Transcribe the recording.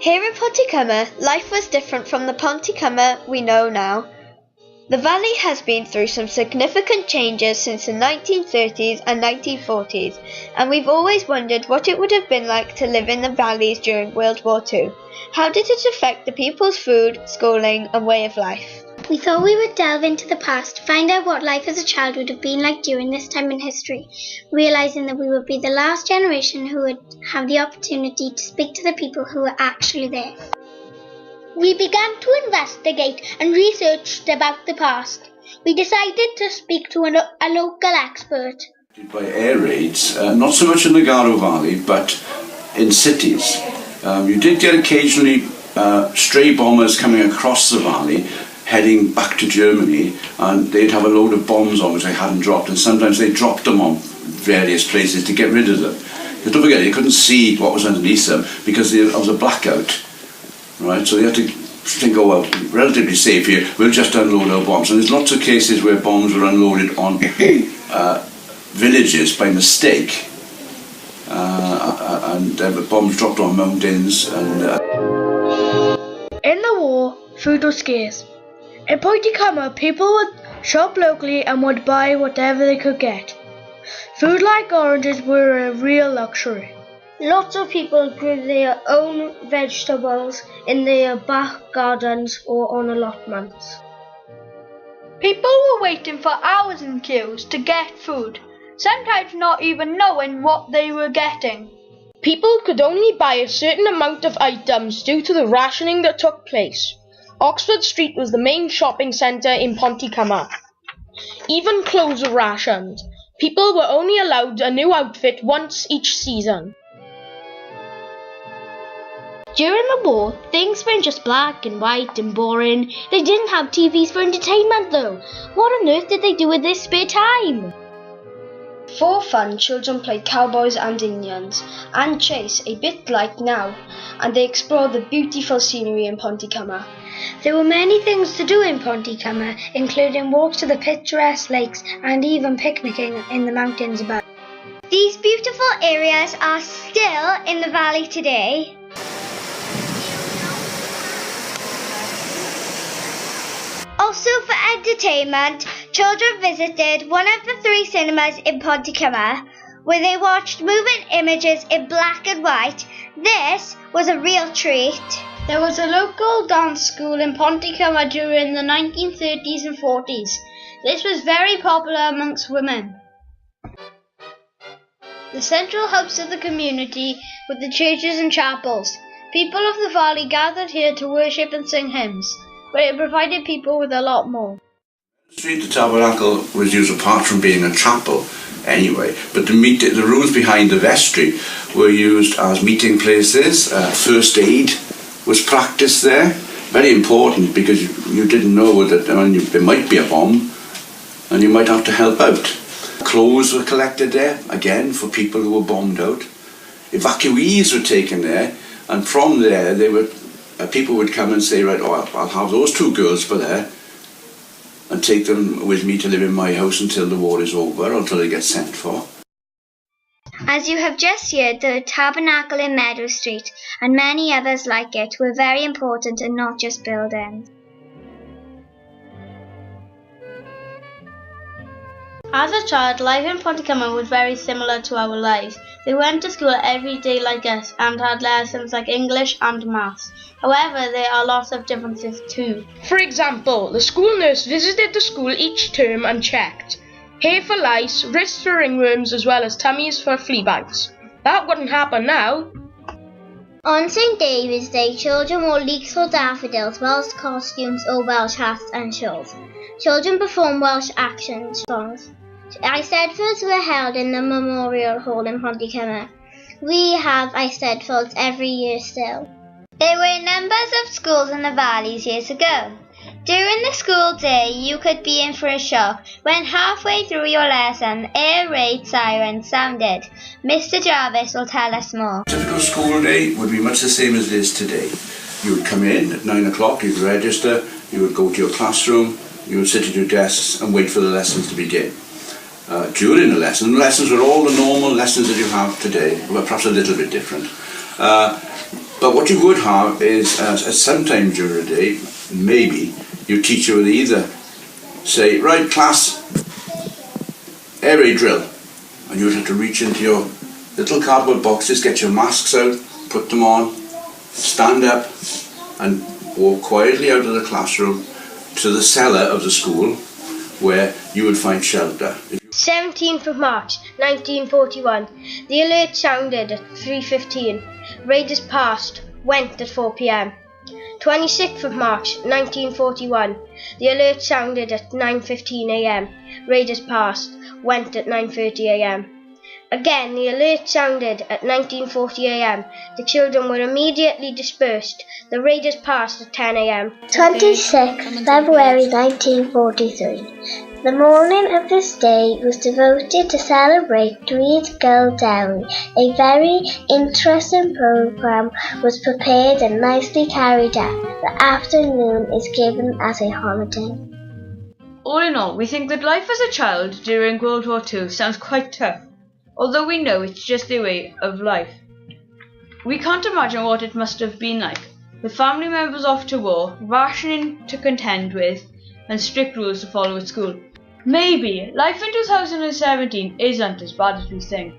Here in Pontycymer, life was different from the Pontycymer we know now. The valley has been through some significant changes since the 1930s and 1940s, and we've always wondered what it would have been like to live in the valleys during World War II. How did it affect the people's food, schooling, and way of life? We thought we would delve into the past, find out what life as a child would have been like during this time in history, realising that we would be the last generation who would have the opportunity to speak to the people who were actually there. We began to investigate and researched about the past. We decided to speak to a local expert. By air raids, not so much in the Garo Valley, but in cities. You did get occasionally stray bombers coming across the valley, heading back to Germany, and they'd have a load of bombs on which they hadn't dropped, and sometimes they dropped them on various places to get rid of them. But don't forget, you couldn't see what was underneath them because there was a blackout. Right, so you have to think, oh well, relatively safe here, we'll just unload our bombs. And there's lots of cases where bombs were unloaded on villages by mistake, and bombs dropped on mountains. And in the war, food was scarce. In Pontycymer, people would shop locally and would buy whatever they could get. Food like oranges were a real luxury. Lots of people grew their own vegetables in their back gardens or on allotments. People were waiting for hours in queues to get food, sometimes not even knowing what they were getting. People could only buy a certain amount of items due to the rationing that took place. Oxford Street was the main shopping centre in Pontycymer. Even clothes were rationed. People were only allowed a new outfit once each season. During the war, things weren't just black and white and boring. They didn't have TVs for entertainment though. What on earth did they do with their spare time? For fun, children played cowboys and Indians, and chase a bit like now, and they explored the beautiful scenery in Pontycymer. There were many things to do in Pontycymer, including walks to the picturesque lakes and even picnicking in the mountains above. These beautiful areas are still in the valley today. Also for entertainment, children visited one of the 3 cinemas in Pontycymer, where they watched moving images in black and white. This was a real treat. There was a local dance school in Pontycymer during the 1930s and 40s. This was very popular amongst women. The central hubs of the community were the churches and chapels. People of the valley gathered here to worship and sing hymns, but it provided people with a lot more. The tabernacle was used apart from being a chapel anyway, but the rooms behind the vestry were used as meeting places. First aid was practiced there, very important because you didn't know that there might be a bomb and you might have to help out. Clothes were collected there, again for people who were bombed out. Evacuees were taken there, and from there people would come and say, right, I'll have those 2 girls for there and take them with me to live in my house until the war is over, until they get sent for. As you have just heard, the tabernacle in Meadow Street and many others like it were very important and not just buildings. As a child, life in Pontycymer was very similar to our lives. They went to school every day like us and had lessons like English and maths. However, there are lots of differences too. For example, the school nurse visited the school each term and checked hair for lice, wrists for ringworms, as well as tummies for flea bites. That wouldn't happen now. On St. David's Day, children wore leeks or daffodils, Welsh costumes or Welsh hats and shawls. Children performed Welsh action songs. Eisteddfods were held in the Memorial Hall in Pontycymer. We have Eisteddfods every year still. There were numbers of schools in the valleys years ago. During the school day, you could be in for a shock when halfway through your lesson, air raid sirens sounded. Mr. Jarvis will tell us more. A typical school day would be much the same as it is today. You would come in at 9 o'clock, you'd register, you would go to your classroom, you would sit at your desks and wait for the lessons to begin. During the lessons were all the normal lessons that you have today, well, perhaps a little bit different. But what you would have is, at some time during the day, maybe your teacher would either say, right class, air raid drill, and you would have to reach into your little cardboard boxes, get your masks out, put them on, stand up and walk quietly out of the classroom to the cellar of the school where you would find shelter. 17th of March 1941. The alert sounded at 3:15. Raiders passed, went at 4 p.m. 26th of March 1941. The alert sounded at 9:15 a.m. Raiders passed, went at 9:30 a.m. Again, the alert sounded at 19:40 a.m. The children were immediately dispersed. The raiders passed at 10 a.m. 26th February 1943. The morning of this day was devoted to celebrate Tweed Girl Dairy. A very interesting programme was prepared and nicely carried out. The afternoon is given as a holiday. All in all, we think that life as a child during World War II sounds quite tough, although we know it's just the way of life. We can't imagine what it must have been like, with family members off to war, rationing to contend with, and strict rules to follow at school. Maybe life in 2017 isn't as bad as we think.